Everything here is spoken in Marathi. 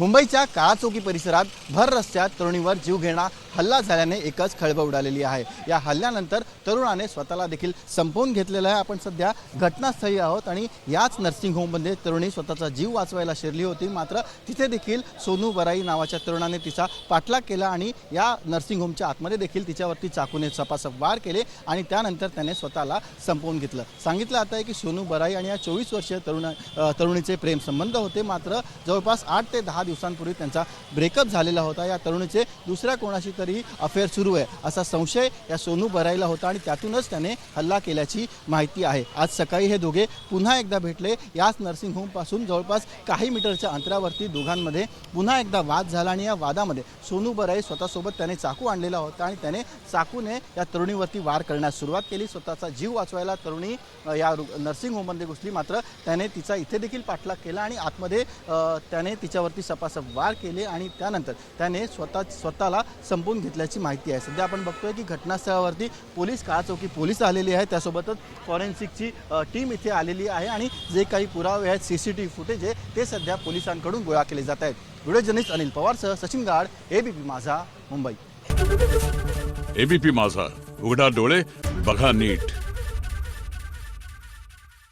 मुंबईच्या काळाचौकी परिसरात भर रस्त्यात तरुणीवर जीवघेणा हल्ला झाल्याने एकच खळबळ उडालेली आहे। या हल्ल्यानंतर तरुणाने स्वतःला देखील संपवून घेतलेला आहे। आपण सध्या घटनास्थळी आहोत आणि याच नर्सिंग होममध्ये तरुणी स्वतःचा जीव वाचवायला शिरली होती। मात्र तिथे देखील सोनू बराई नावाच्या तरुणाने तिचा पाठलाग केला आणि या नर्सिंग होमच्या आतमध्ये देखील तिच्यावरती चाकूने सपासप वार केले आणि त्यानंतर त्याने स्वतःला संपवून घेतलं। सांगितलं आता आहे की सोनू बराई आणि या 24 वर्षीय तरुणीचे प्रेम संबंध होते। मात्र जवळपास 8 ते 10 दिवसांपूर्वी त्यांचा ब्रेकअप झालेला होता। या तरुणीचे दुसऱ्या कोणाशी तरी अफेअर सुरू आहे असा संशय या सोनू बराईला होता आणि त्यातूनच त्याने हल्ला केल्याची माहिती आहे। आज सकाळी हे दोघे पुन्हा एकदा भेटले। याच नर्सिंग होमपासून जवळपास काही मीटरच्या अंतरावरती दोघांमध्ये पुन्हा एकदा वाद झाला आणि या वादामध्ये सोनू बराई स्वतःसोबत त्याने चाकू आणलेला होता आणि त्याने चाकूने या तरुणीवरती वार करण्यास सुरुवात केली। स्वतःचा जीव वाचवायला तरुणी या नर्सिंग होममध्ये घुसली। मात्र त्याने तिचा इथे देखील पाठलाग केला आणि आतमध्ये त्याने तिच्यावरती सपासप वार केले आणि त्यानंतर त्याने स्वतःला संपवून घेतल्याची माहिती आहे। सध्या आपण बघतोय की घटनास्थळावरती काळाचौकी पोलीस आलेली आहे, त्यासोबतच फॉरेन्सिकची टीम इथे आलेली आहे आणि जे काही पुरावे आहेत, सीसीटीव्ही फुटेज आहे, ते सध्या पोलिसांकडून गोळा केले जात आहेत। व्हिडिओ जर्नलिस्ट अनिल पवारसह सचिन गाड, एबीपी माझा, मुंबई। एबीपी माझा, उघडा डोळे बघा नीट।